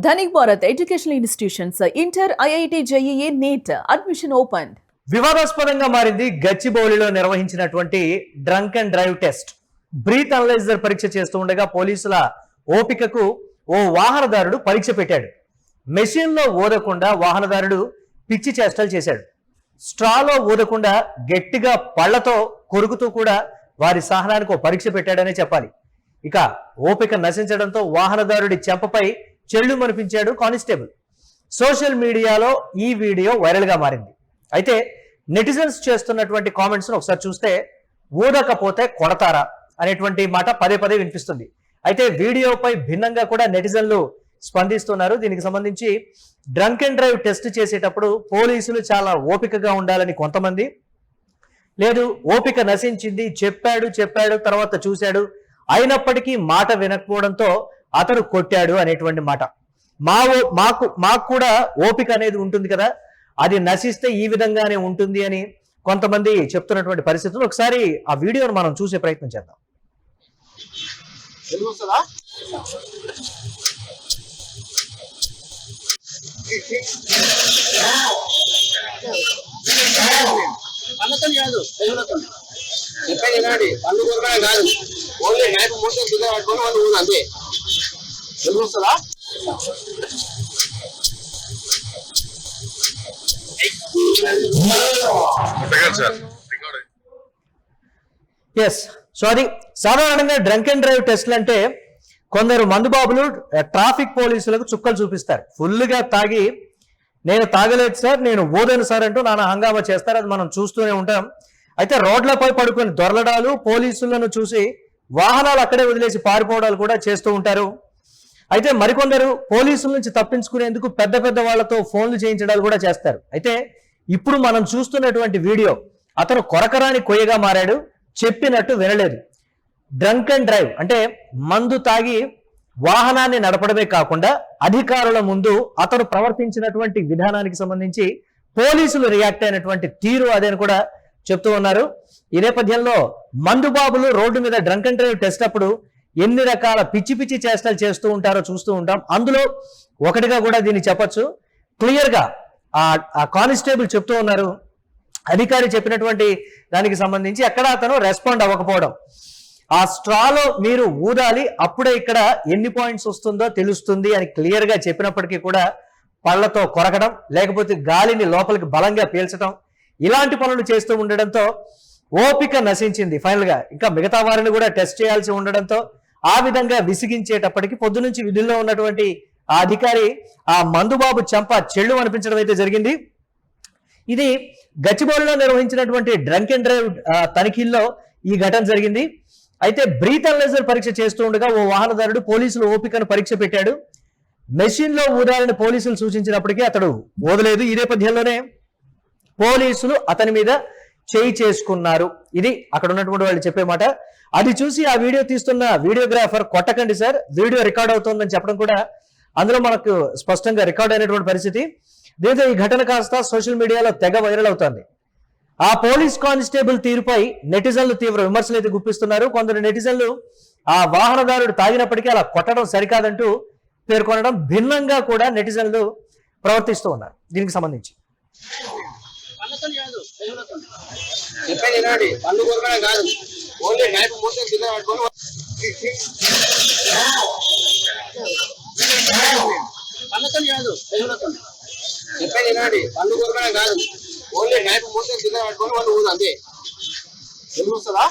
Dhanik Bharat Educational Institutions, Inter, IIT, JEE, NEET, admission opened. వివాదాస్పదంగా మారింది గచ్చిబౌలిలో నిర్వహించినటువంటి drunk and drive test. Breath analyser పరీక్ష చేస్తూ ఉండగా పోలీసుల ఓపికకు ఓ వాహనదారుడు పరీక్ష పెట్టాడు. మెషిన్లో ఊదకుండా వాహనదారుడు పిచ్చి చేష్టలు చేశాడు. స్ట్రాలో ఊదకుండా గట్టిగా పళ్లతో కొరుకుతూ కూడా వారి సహనానికి ఓ పరీక్ష పెట్టాడనే చెప్పాలి. ఇక ఓపిక నశించడంతో వాహనదారుడి చెంపపై చెళ్ళు మనిపించాడు కానిస్టేబుల్. సోషల్ మీడియాలో ఈ వీడియో వైరల్గా మారింది. అయితే నెటిజన్స్ చేస్తున్నటువంటి కామెంట్స్ను ఒకసారి చూస్తే ఊదకపోతే కొడతారా అనేటువంటి మాట పదే పదే వినిపిస్తుంది. అయితే వీడియోపై భిన్నంగా కూడా నెటిజన్లు స్పందిస్తున్నారు. దీనికి సంబంధించి డ్రంక్ అండ్ డ్రైవ్ టెస్ట్ చేసేటప్పుడు పోలీసులు చాలా ఓపికగా ఉండాలని కొంతమంది, లేదు ఓపిక నశించింది, చెప్పాడు తర్వాత చూశాడు, అయినప్పటికీ మాట వినకపోవడంతో అతడు కొట్టాడు అనేటువంటి మాట. మాకు కూడా ఓపిక అనేది ఉంటుంది కదా, అది నశిస్తే ఈ విధంగానే ఉంటుంది అని కొంతమంది చెప్తున్నటువంటి పరిస్థితులు. ఒకసారి ఆ వీడియోను మనం చూసే ప్రయత్నం చేద్దాం. అన్నతని కాదు చెప్పేది కాదు, పళ్ళు కొరకడం కాదు, ఓన్లీ నైపు మూస్తే కింద పట్టుకొని వాళ్ళు ఊరు అంతే. తెలుస్తుందా? Yes, sorry. సాధారణంగా డ్రంక్ అండ్ డ్రైవ్ టెస్ట్లు అంటే కొందరు మందుబాబులు ట్రాఫిక్ పోలీసులకు చుక్కలు చూపిస్తారు. ఫుల్గా తాగి నేను తాగలేదు సార్, నేను ఓదను సార్ అంటూ నానా హంగామా చేస్తారు. అది మనం చూస్తూనే ఉంటాం. అయితే రోడ్లపై పడుకొని దొరలడాలు, పోలీసులను చూసి వాహనాలు అక్కడే వదిలేసి పారిపోవడాలు కూడా చేస్తూ ఉంటారు. అయితే మరికొందరు పోలీసుల నుంచి తప్పించుకునేందుకు పెద్ద పెద్ద వాళ్లతో ఫోన్లు చేయించడాలు కూడా చేస్తారు. అయితే ఇప్పుడు మనం చూస్తున్నటువంటి వీడియో, అతను కొరకరాని కొయ్యగా మారాడు, చెప్పినట్టు వినలేదు. డ్రంక్ అండ్ డ్రైవ్ అంటే మందు తాగి వాహనాన్ని నడపడమే కాకుండా అధికారుల ముందు అతను ప్రవర్తించినటువంటి విధానానికి సంబంధించి పోలీసులు రియాక్ట్ అయినటువంటి తీరు అదేని కూడా చెప్తూ ఉన్నారు. ఈ నేపథ్యంలో మందుబాబులు రోడ్డు మీద డ్రంక్ అండ్ డ్రైవ్ టెస్ట్ అప్పుడు ఎన్ని రకాల పిచ్చి పిచ్చి చేష్టలు చేస్తూ ఉంటారో చూస్తూ ఉంటాం. అందులో ఒకటిగా కూడా దీన్ని చెప్పొచ్చు. క్లియర్ గా ఆ కానిస్టేబుల్ చెప్తూ ఉన్నారు, అధికారి చెప్పినటువంటి దానికి సంబంధించి ఎక్కడ అతను రెస్పాండ్ అవ్వకపోవడం. ఆ స్ట్రాలో మీరు ఊదాలి, అప్పుడే ఇక్కడ ఎన్ని పాయింట్స్ వస్తుందో తెలుస్తుంది అని క్లియర్ గా చెప్పినప్పటికీ కూడా పళ్లతో కొరకడం, లేకపోతే గాలిని లోపలికి బలంగా పీల్చడం, ఇలాంటి పనులు చేస్తూ ఉండడంతో ఓపిక నశించింది. ఫైనల్ గా ఇంకా మిగతా వారిని కూడా టెస్ట్ చేయాల్సి ఉండడంతో ఆ విధంగా విసిగించేటప్పటికి పొద్దునుంచి విధుల్లో ఉన్నటువంటి ఆ అధికారి ఆ మందుబాబు చెంప చెళ్ళు అనిపించడం అయితే జరిగింది. ఇది గచ్చిబౌలిలో నిర్వహించినటువంటి డ్రంక్ అండ్ డ్రైవ్ తనిఖీల్లో ఈ ఘటన జరిగింది. అయితే బ్రీత్ అనలైజర్ పరీక్ష చేస్తూ ఉండగా ఓ వాహనదారుడు పోలీసులు ఓపికను పరీక్ష పెట్టాడు. మెషిన్ లో ఊదాలని పోలీసులు సూచించినప్పటికీ అతడు ఊదలేదు. ఈ నేపథ్యంలోనే పోలీసులు అతని మీద చేయి చేసుకున్నారు. ఇది అక్కడ ఉన్నటువంటి వాళ్ళు చెప్పే మాట. అది చూసి ఆ వీడియో తీస్తున్న వీడియోగ్రాఫర్ కొట్టకండి సార్, వీడియో రికార్డ్ అవుతుందని చెప్పడం కూడా అందులో మనకు స్పష్టంగా రికార్డ్ అయినటువంటి పరిస్థితి. దీంతో ఈ ఘటన కాస్త సోషల్ మీడియాలో తెగ వైరల్ అవుతోంది. ఆ పోలీస్ కానిస్టేబుల్ తీరుపై నెటిజన్లు తీవ్ర విమర్శలు అయితే గుప్పిస్తున్నారు. కొందరు నెటిజన్లు ఆ వాహనదారుడు తాగినప్పటికీ అలా కొట్టడం సరికాదంటూ పేర్కొనడం, భిన్నంగా కూడా నెటిజన్లు ప్రవర్తిస్తూ ఉన్నారు. దీనికి సంబంధించి చెప్పేది కాదు, పళ్ళు కొరకడం కాదు, ఓన్లీ నైపు మూస్తే కింద పట్టుకొని అన్నతని కాదు చెప్పేది కాదు, పళ్ళు కొరకడం కాదు, ఓన్లీ నైపు మూస్తే కింద పట్టుకొని వాళ్ళు ఊరు అంతే. తెలుస్తుందా?